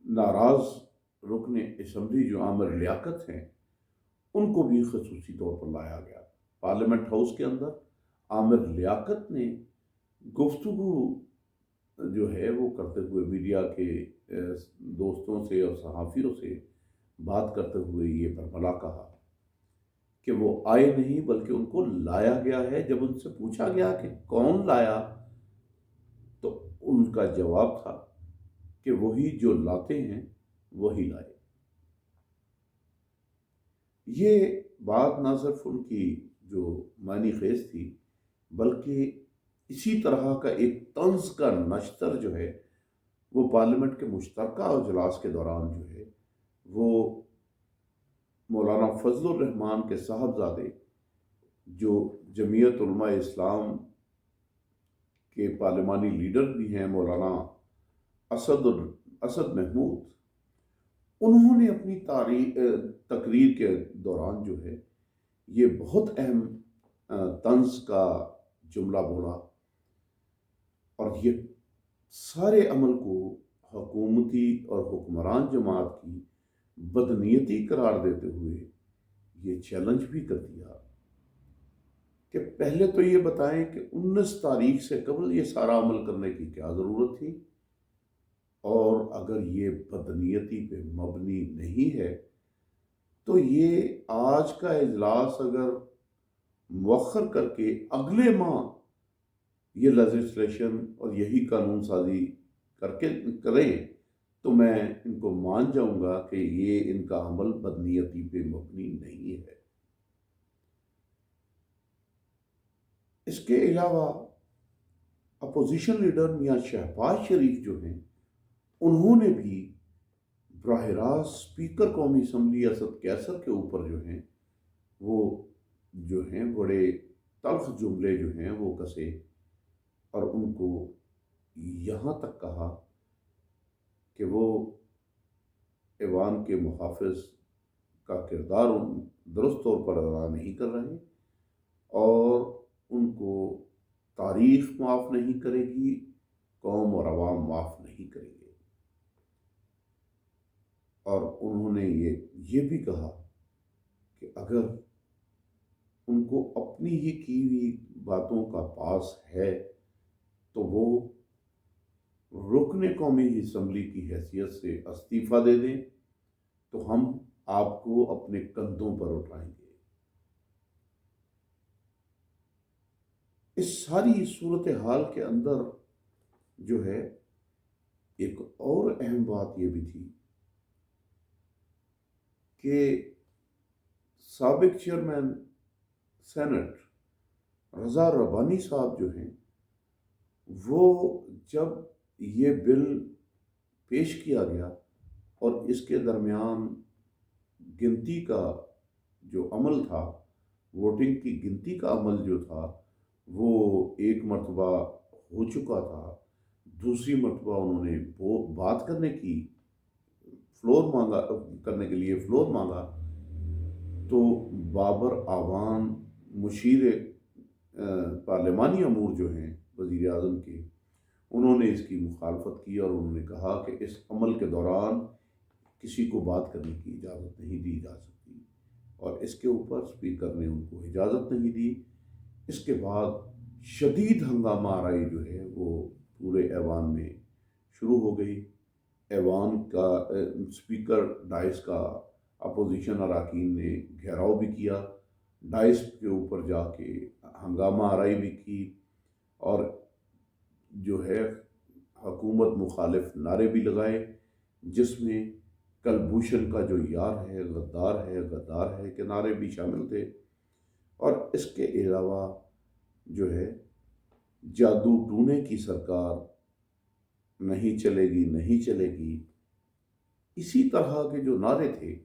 ناراض رکن اسمبلی جو عامر لیاقت ہیں ان کو بھی خصوصی طور پر لایا گیا پارلیمنٹ ہاؤس کے اندر۔ عامر لیاقت نے گفتگو جو ہے وہ کرتے ہوئے میڈیا کے دوستوں سے اور صحافیوں سے بات کرتے ہوئے یہ برملا کہا کہ وہ آئے نہیں بلکہ ان کو لایا گیا ہے۔ جب ان سے پوچھا گیا کہ کون لایا تو ان کا جواب تھا کہ وہی جو لاتے ہیں وہی لائے۔ یہ بات نہ صرف ان کی جو معنی خیز تھی بلکہ اسی طرح کا ایک طنز کا نشتر جو ہے وہ پارلیمنٹ کے مشترکہ اجلاس کے دوران جو ہے وہ مولانا فضل الرحمان کے صاحبزادے جو جمعیت علماء اسلام کے پارلیمانی لیڈر بھی ہیں، مولانا اسد محمود، انہوں نے اپنی تقریر کے دوران جو ہے یہ بہت اہم طنز کا جملہ بولا، اور یہ سارے عمل کو حکومتی اور حکمران جماعت کی بدنیتی قرار دیتے ہوئے یہ چیلنج بھی کر دیا کہ پہلے تو یہ بتائیں کہ 19 تاریخ سے قبل یہ سارا عمل کرنے کی کیا ضرورت تھی، اور اگر یہ بدنیتی پہ مبنی نہیں ہے تو یہ آج کا اجلاس اگر مؤخر کر کے اگلے ماہ یہ لیجسلیشن اور یہی قانون سازی کریں تو میں ان کو مان جاؤں گا کہ یہ ان کا عمل بدنیتی پہ مبنی نہیں ہے۔ اس کے علاوہ اپوزیشن لیڈر میاں شہباز شریف جو ہیں انہوں نے بھی براہ راست اسپیکر قومی اسمبلی اسد کیسر کے اوپر جو ہیں بڑے تلخ جملے جو ہیں وہ کسے، اور ان کو یہاں تک کہا کہ وہ ایوان کے محافظ کا کردار درست طور پر ادا نہیں کر رہے، اور ان کو تاریخ معاف نہیں کرے گی، قوم اور عوام معاف نہیں کریں گے۔ اور انہوں نے یہ بھی کہا کہ اگر ان کو اپنی ہی کی ہوئی باتوں کا پاس ہے تو وہ رکن قومی اسمبلی کی حیثیت سے استعفیٰ دے دیں تو ہم آپ کو اپنے کندھوں پر اٹھائیں گے۔ اس ساری صورتحال کے اندر جو ہے ایک اور اہم بات یہ بھی تھی کہ سابق چیئرمین سینٹ رضا ربانی صاحب جو ہیں وہ جب یہ بل پیش کیا گیا اور اس کے درمیان گنتی کا جو عمل تھا، ووٹنگ کی گنتی کا عمل جو تھا وہ ایک مرتبہ ہو چکا تھا، دوسری مرتبہ انہوں نے بات کرنے کے لیے فلور مانگا تو بابر اعوان مشیر پارلیمانی امور جو ہیں وزیر اعظم کے، انہوں نے اس کی مخالفت کی اور انہوں نے کہا کہ اس عمل کے دوران کسی کو بات کرنے کی اجازت نہیں دی جا سکتی، اور اس کے اوپر اسپیکر نے ان کو اجازت نہیں دی۔ اس کے بعد شدید ہنگامہ آرائی جو ہے وہ پورے ایوان میں شروع ہو گئی۔ ایوان کا اسپیکر ڈائس کا اپوزیشن اراکین نے گھیراؤ بھی کیا، ڈائس کے اوپر جا کے ہنگامہ آرائی بھی کی، اور جو ہے حکومت مخالف نعرے بھی لگائے، جس میں کلبھوشن کا جو یار ہے غدار ہے کہ نعرے بھی شامل تھے، اور اس کے علاوہ جو ہے جادو ٹونے کی سرکار نہیں چلے گی، اسی طرح کے جو نعرے تھے،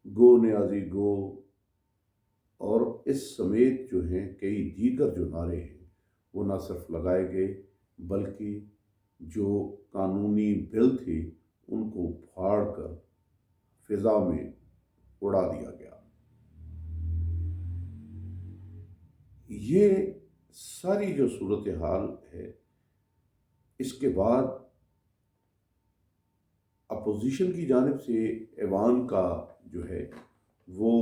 گو نیازی گو، اور اس سمیت جو ہیں کئی دیگر جو نعرے ہیں وہ نہ صرف لگائے گئے بلکہ جو قانونی بل تھے ان کو پھاڑ کر فضا میں اڑا دیا گیا۔ یہ ساری جو صورتحال ہے، اس کے بعد اپوزیشن کی جانب سے ایوان کا جو ہے وہ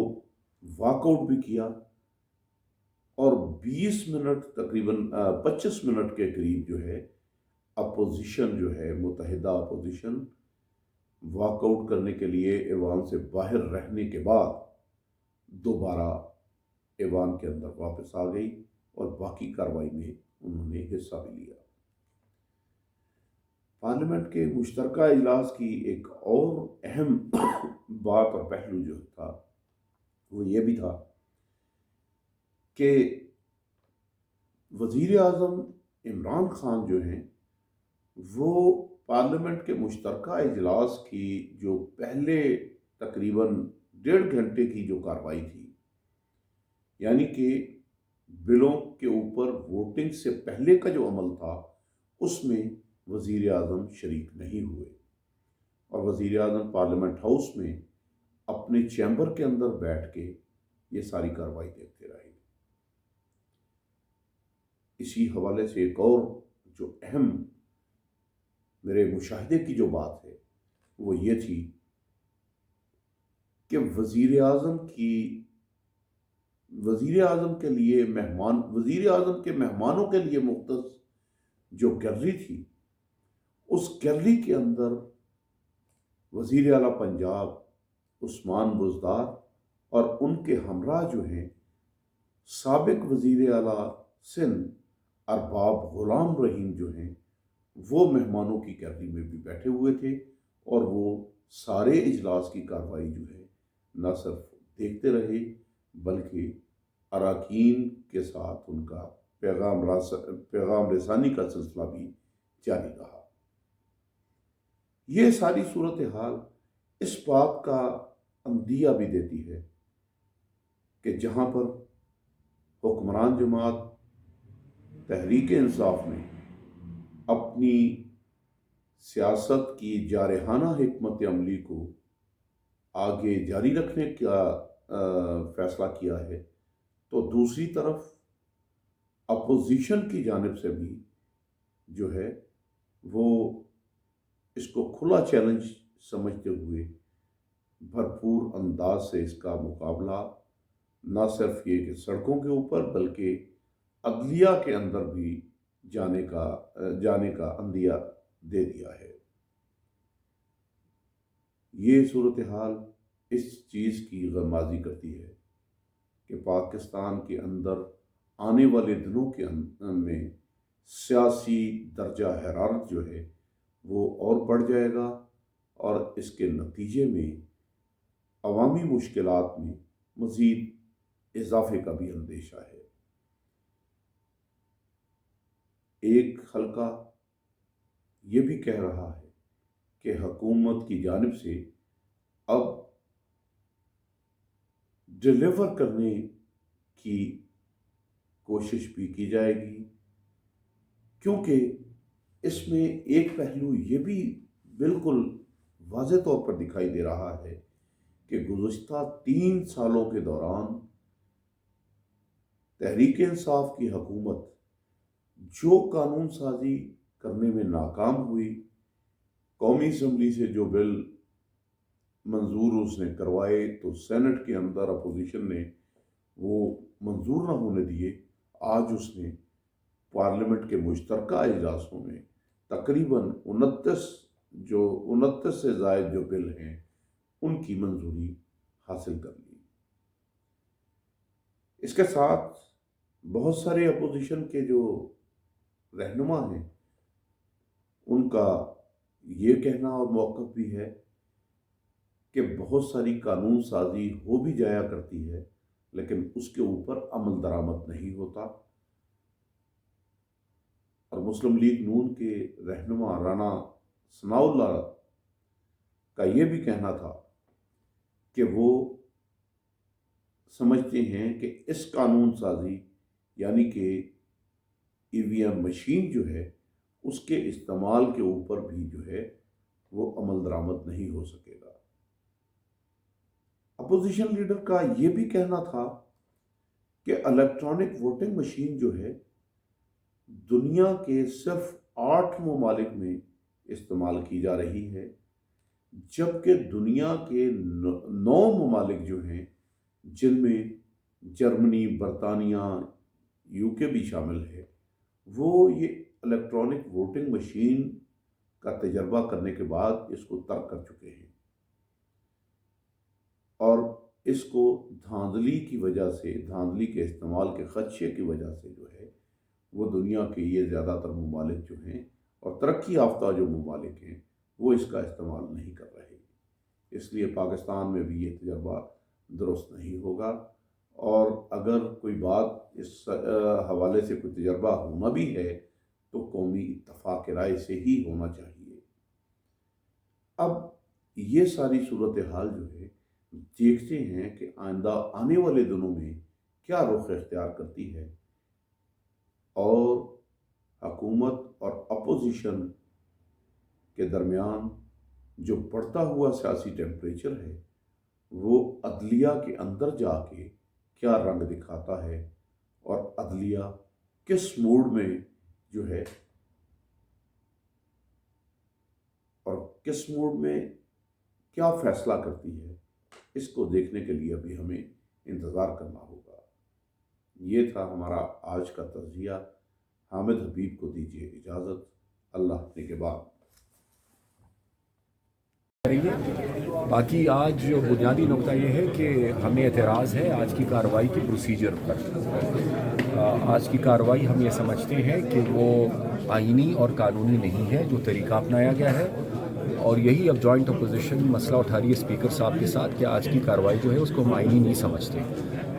واک آؤٹ بھی کیا، اور 20 منٹ تقریباً 25 منٹ کے قریب جو ہے اپوزیشن جو ہے متحدہ اپوزیشن واک آؤٹ کرنے کے لیے ایوان سے باہر رہنے کے بعد دوبارہ ایوان کے اندر واپس آ گئی اور باقی کارروائی میں انہوں نے حصہ بھی لیا۔ پارلیمنٹ کے مشترکہ اجلاس کی ایک اور اہم بات اور پہلو جو تھا وہ یہ بھی تھا کہ وزیر اعظم عمران خان جو ہیں وہ پارلیمنٹ کے مشترکہ اجلاس کی جو پہلے تقریباً 1.5 گھنٹے کی جو کارروائی تھی، یعنی کہ بلوں کے اوپر ووٹنگ سے پہلے کا جو عمل تھا، اس میں وزیر اعظم شریک نہیں ہوئے، اور وزیر اعظم پارلیمنٹ ہاؤس میں اپنے چیمبر کے اندر بیٹھ کے یہ ساری کارروائی دیکھتے رہے۔ اسی حوالے سے ایک اور جو اہم میرے مشاہدے کی جو بات ہے وہ یہ تھی کہ وزیر اعظم کے مہمانوں کے لیے مختص جو گیلری تھی، اس گیلری کے اندر وزیر اعلیٰ پنجاب عثمان بزدار اور ان کے ہمراہ جو ہیں سابق وزیر اعلیٰ سندھ ارباب غلام رحیم جو ہیں وہ مہمانوں کی گیلری میں بھی بیٹھے ہوئے تھے، اور وہ سارے اجلاس کی کارروائی جو ہے نہ صرف دیکھتے رہے بلکہ اراکین کے ساتھ ان کا پیغام رسانی کا سلسلہ بھی جاری رہا۔ یہ ساری صورتحال اس بات کا اندیہ بھی دیتی ہے کہ جہاں پر حکمران جماعت تحریک انصاف نے اپنی سیاست کی جارحانہ حکمت عملی کو آگے جاری رکھنے کا فیصلہ کیا ہے، تو دوسری طرف اپوزیشن کی جانب سے بھی جو ہے وہ اس کو کھلا چیلنج سمجھتے ہوئے بھرپور انداز سے اس کا مقابلہ نہ صرف یہ کہ سڑکوں کے اوپر بلکہ عدلیہ کے اندر بھی جانے کا اندیہ دے دیا ہے۔ یہ صورتحال اس چیز کی غمازی کرتی ہے کہ پاکستان کے اندر آنے والے دنوں کے میں سیاسی درجہ حرارت جو ہے وہ اور بڑھ جائے گا، اور اس کے نتیجے میں عوامی مشکلات میں مزید اضافے کا بھی اندیشہ ہے۔ ایک حلقہ یہ بھی کہہ رہا ہے کہ حکومت کی جانب سے اب ڈیلیور کرنے کی کوشش بھی کی جائے گی، کیونکہ اس میں ایک پہلو یہ بھی بالکل واضح طور پر دکھائی دے رہا ہے کہ گزشتہ 3 سالوں کے دوران تحریک انصاف کی حکومت جو قانون سازی کرنے میں ناکام ہوئی، قومی اسمبلی سے جو بل منظور اس نے کروائے تو سینٹ کے اندر اپوزیشن نے وہ منظور نہ ہونے دیے، آج اس نے پارلیمنٹ کے مشترکہ اجلاسوں میں تقریباً 29 سے زائد جو بل ہیں ان کی منظوری حاصل کر لی۔ اس کے ساتھ بہت سارے اپوزیشن کے جو رہنما ہیں ان کا یہ کہنا اور موقف بھی ہے کہ بہت ساری قانون سازی ہو بھی جایا کرتی ہے لیکن اس کے اوپر عمل درآمد نہیں ہوتا، اور مسلم لیگ نون کے رہنما رانا ثناء اللہ کا یہ بھی کہنا تھا کہ وہ سمجھتے ہیں کہ اس قانون سازی یعنی کہ EVM مشین جو ہے اس کے استعمال کے اوپر بھی جو ہے وہ عمل درآمد نہیں ہو سکے گا۔ اپوزیشن لیڈر کا یہ بھی کہنا تھا کہ الیکٹرانک ووٹنگ مشین جو ہے دنیا کے صرف 8 ممالک میں استعمال کی جا رہی ہے، جبکہ دنیا کے 9 ممالک جو ہیں جن میں جرمنی، برطانیہ، UK بھی شامل ہے، وہ یہ الیکٹرانک ووٹنگ مشین کا تجربہ کرنے کے بعد اس کو ترک کر چکے ہیں، اور اس کو دھاندلی کی وجہ سے، دھاندلی کے استعمال کے خدشے کی وجہ سے جو ہے وہ دنیا کے یہ زیادہ تر ممالک جو ہیں اور ترقی یافتہ جو ممالک ہیں وہ اس کا استعمال نہیں کر رہے۔ اس لیے پاکستان میں بھی یہ تجربہ درست نہیں ہوگا، اور اگر کوئی بات اس حوالے سے کوئی تجربہ ہونا بھی ہے تو قومی اتفاق رائے سے ہی ہونا چاہیے۔ اب یہ ساری صورتحال جو ہے دیکھتے ہیں کہ آئندہ آنے والے دنوں میں کیا رخ اختیار کرتی ہے، اور حکومت اور اپوزیشن کے درمیان جو بڑھتا ہوا سیاسی ٹیمپریچر ہے وہ عدلیہ کے اندر جا کے کیا رنگ دکھاتا ہے، اور عدلیہ کس موڈ میں جو ہے اور کس موڈ میں کیا فیصلہ کرتی ہے، اس کو دیکھنے کے لیے ابھی ہمیں انتظار کرنا ہوگا۔ یہ تھا ہمارا آج کا تجزیہ۔ حامد حبیب کو دیجیے اجازت، اللہ نگہبان۔ باقی آج جو بنیادی نقطہ یہ ہے کہ ہمیں اعتراض ہے آج کی کارروائی کی پروسیجر پر۔ آج کی کارروائی ہم یہ سمجھتے ہیں کہ وہ آئینی اور قانونی نہیں ہے جو طریقہ اپنایا گیا ہے، اور یہی اب جوائنٹ اپوزیشن مسئلہ اٹھا رہی ہے اسپیکر صاحب کے ساتھ کہ آج کی کارروائی جو ہے اس کو ہم آئینی نہیں سمجھتے۔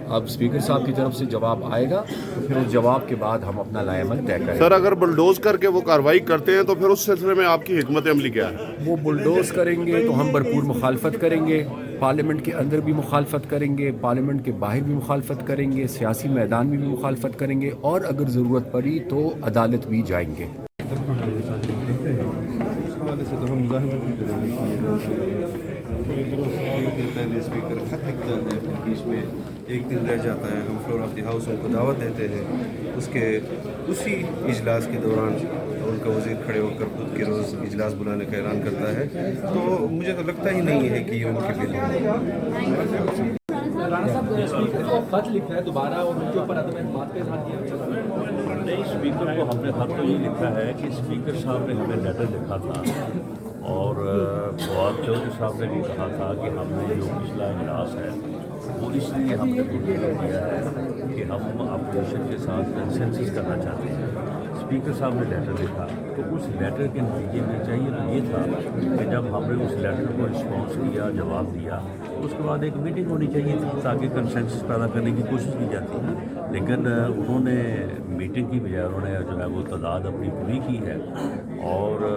اب اسپیکر صاحب کی طرف سے جواب آئے گا تو پھر اس جواب کے بعد ہم اپنا لائے عمل طے کریں گے۔ سر اگر بلڈوز کر کے وہ کارروائی کرتے ہیں تو پھر اس سلسلے میں آپ کی حکمت عملی کیا ہے؟ وہ بلڈوز کریں گے تو ہم بھرپور مخالفت کریں گے، پارلیمنٹ کے اندر بھی مخالفت کریں گے، پارلیمنٹ کے باہر بھی مخالفت کریں گے، سیاسی میدان میں بھی مخالفت کریں گے، اور اگر ضرورت پڑی تو عدالت بھی جائیں گے۔ پہلے اسپیکر خط لکھتا ہے، پھر بیچ میں ایک دن رہ جاتا ہے، ہم فلور آف دی ہاؤس ان کو دعوت دیتے ہیں، اسی اجلاس کے دوران ان کا وزیر کھڑے ہو کر خود کے روز اجلاس بلانے کا اعلان کرتا ہے، تو مجھے تو لگتا ہی نہیں ہے کہ یہ ان کے بل ہے۔ رانا صاحب اسپیکر کو خط لکھا ہے دوبارہ اور ان کے اوپر عدم اعتماد کا اظہار کیا؟ نہیں، اسپیکر کو ہم نے خط تو یہ لکھا ہے کہ اسپیکر صاحب نے ہمیں لیٹر لکھا تھا، اور فواد چودھری صاحب نے بھی کہا تھا کہ ہم نے جو پچھلا اجلاس ہے وہ اس لیے ہم نے منتخب کیا ہے کہ ہم اپوزیشن کے ساتھ کنسنسس کرنا چاہتے ہیں۔ اسپیکر صاحب نے لیٹر لکھا تو اس لیٹر کے نتیجے میں چاہیے تو یہ تھا کہ جب ہم نے اس لیٹر کو رسپانس کیا، جواب دیا، اس کے بعد ایک میٹنگ ہونی چاہیے تھی تاکہ کنسنسس پیدا کرنے کی کوشش کی جاتی، لیکن انہوں نے میٹنگ کی بجائے انہوں نے جو ہے وہ تعداد اپنی پوری کی ہے، اور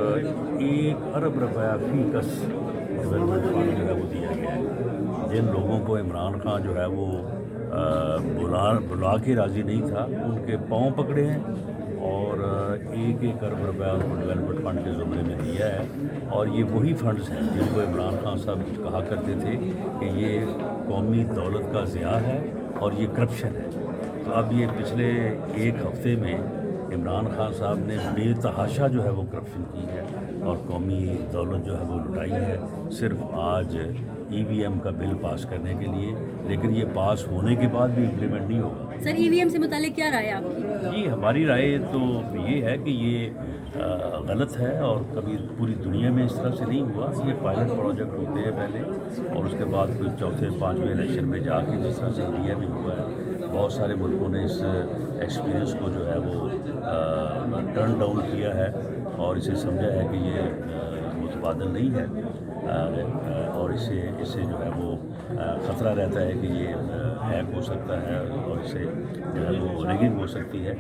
1 ارب روپیہ فی کس ڈیولپمنٹ فنڈ جو ہے وہ دیا گیا ہے۔ جن لوگوں کو عمران خان جو ہے وہ بلا کے راضی نہیں تھا ان کے پاؤں پکڑے ہیں، اور 1 ارب روپیہ ان کو ڈیولپمنٹ فنڈ کے زمرے میں دیا ہے، اور یہ وہی فنڈز ہیں جن کو عمران خان صاحب کہا کرتے تھے کہ یہ قومی دولت کا ضیاع ہے اور یہ کرپشن ہے۔ تو اب یہ پچھلے 1 ہفتے میں عمران خان صاحب نے بے تحاشا جو ہے وہ کرپشن کی ہے اور قومی دولت جو ہے وہ لٹائی ہے، صرف آج EVM کا بل پاس کرنے کے لیے، لیکن یہ پاس ہونے کے بعد بھی امپلیمنٹ نہیں ہوگا۔ سر EVM سے متعلق کیا رائے آپ کی؟ جی، ہماری رائے تو یہ ہے کہ یہ غلط ہے، اور کبھی پوری دنیا میں اس طرح سے نہیں ہوا۔ یہ پائلٹ پروجیکٹ ہوتے ہیں پہلے، اور اس کے بعد پھر 4تھے 5ویں الیکشن میں جا کے جس طرح سے انڈیا میں ہوا ہے، بہت سارے ملکوں نے اس ایکسپیرئنس کو جو ہے وہ ٹرن ڈاؤن کیا ہے اور اسے سمجھا ہے کہ یہ متبادل نہیں ہے، اور اس سے جو ہے وہ خطرہ رہتا ہے کہ یہ ہیک ہو سکتا ہے اور اس سے جو ہے وہ ریگنگ ہو سکتی ہے۔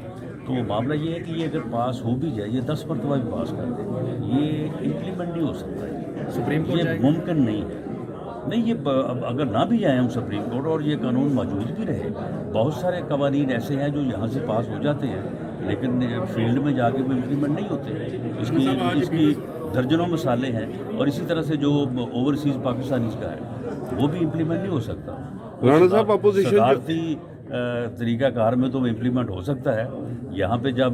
تو معاملہ یہ ہے کہ یہ اگر پاس ہو بھی جائے، یہ 10 مرتبہ بھی پاس کر دے، یہ امپلیمنٹ نہیں ہو سکتا ہے، سپریم کورٹ یہ ممکن نہیں ہے۔ نہیں، یہ اگر نہ بھی جائیں ہم سپریم کورٹ اور یہ قانون موجود بھی رہے، بہت سارے قوانین ایسے ہیں جو یہاں سے پاس ہو جاتے ہیں لیکن فیلڈ میں جا کے وہ امپلیمنٹ نہیں ہوتے. اس کی درجنوں مثالیں ہیں, اور اسی طرح سے جو اوورسیز پاکستانیز کا ہے وہ بھی امپلیمنٹ نہیں ہو سکتا. رانا صاحب اپوزیشن صدارتی طریقہ کار میں تو وہ امپلیمنٹ ہو سکتا ہے. یہاں پہ جب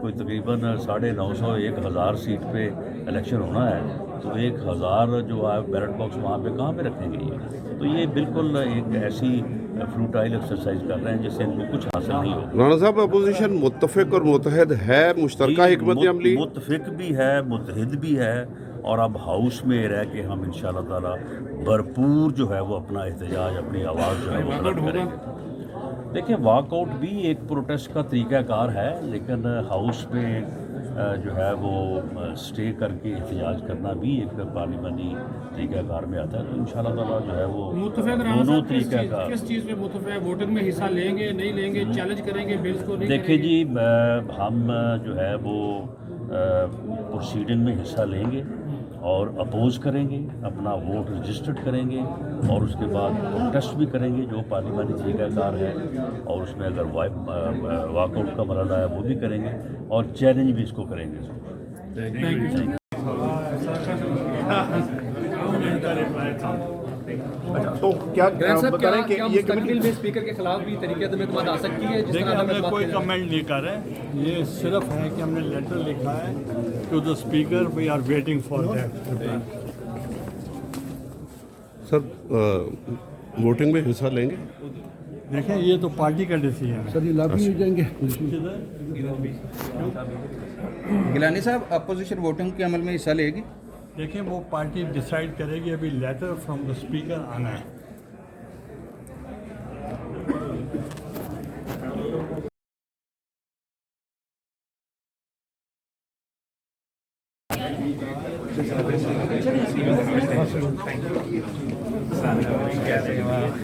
کوئی تقریباً 950 1,000 سیٹ پہ الیکشن ہونا ہے تو 1,000 جو ہے بیلٹ باکس وہاں پہ کہاں پہ رکھیں گے یہ؟ تو یہ بالکل ایک ایسی فروٹائل ایکسرسائز کر رہے ہیں جس سے ان کو کچھ حاصل نہیں ہوگا. رانا صاحب اپوزیشن متفق اور متحد ہے, مشترکہ حکمت عملی متفق بھی ہے, متحد بھی ہے, اور اب ہاؤس میں رہ کے ہم انشاءاللہ تعالیٰ بھرپور جو ہے وہ اپنا احتجاج, اپنی آواز جو ہے وہ بلند کریں گے. دیکھیں, واک آؤٹ بھی ایک پروٹیسٹ کا طریقہ کار ہے, لیکن ہاؤس میں جو ہے وہ اسٹے کر کے احتجاج کرنا بھی ایک پارلیمانی طریقہ کار میں آتا ہے. تو انشاءاللہ تعالیٰ جو ہے وہ دونوں طریقہ کار. کس چیز میں متفق ہے؟ ووٹنگ میں حصہ لیں گے, نہیں لیں گے, چیلنج کریں گے بلز کو؟ نہیں دیکھیں جی, ہم جو ہے وہ پروسیڈنگ میں حصہ لیں گے اور اپوز کریں گے, اپنا ووٹ رجسٹرڈ کریں گے, اور اس کے بعد پروٹیسٹ بھی کریں گے جو پارلیمانی طریقہ کار ہے, اور اس میں اگر واک آؤٹ کا مرحلہ ہے وہ بھی کریں گے, اور چیلنج بھی اس کو کریں گے. تو کیا بتا رہے ہیں کہ یہ مستقبل میں اسپیکر کے خلاف بھی طریقے سے اعتماد آ سکتی ہے؟ جس طرح ہمیں کوئی کمنٹ نہیں کر رہے, یہ صرف ہے کہ ہم نے لیٹر لکھا ہے to the speaker, we are waiting for that. Sir voting میں حصہ لیں گے؟ دیکھیں, یہ تو پارٹی کا ڈیسیجن ہے. سر یہ لاگو ہو جائیں گے. گیلانی صاحب, اپوزیشن ووٹنگ کے عمل میں حصہ لے گی؟ دیکھیں, وہ پارٹی ڈیسائیڈ کرے گی, ابھی لیٹر فرام دا اسپیکر آنا ہے.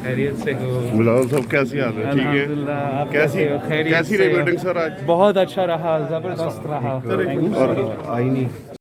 خیریت سے ہو؟ بلال صاحب کیسی حال ہے؟ ٹھیک ہے. کیسی رہی میٹنگ سر آج؟ بہت اچھا رہا, زبردست رہا. اور آئینی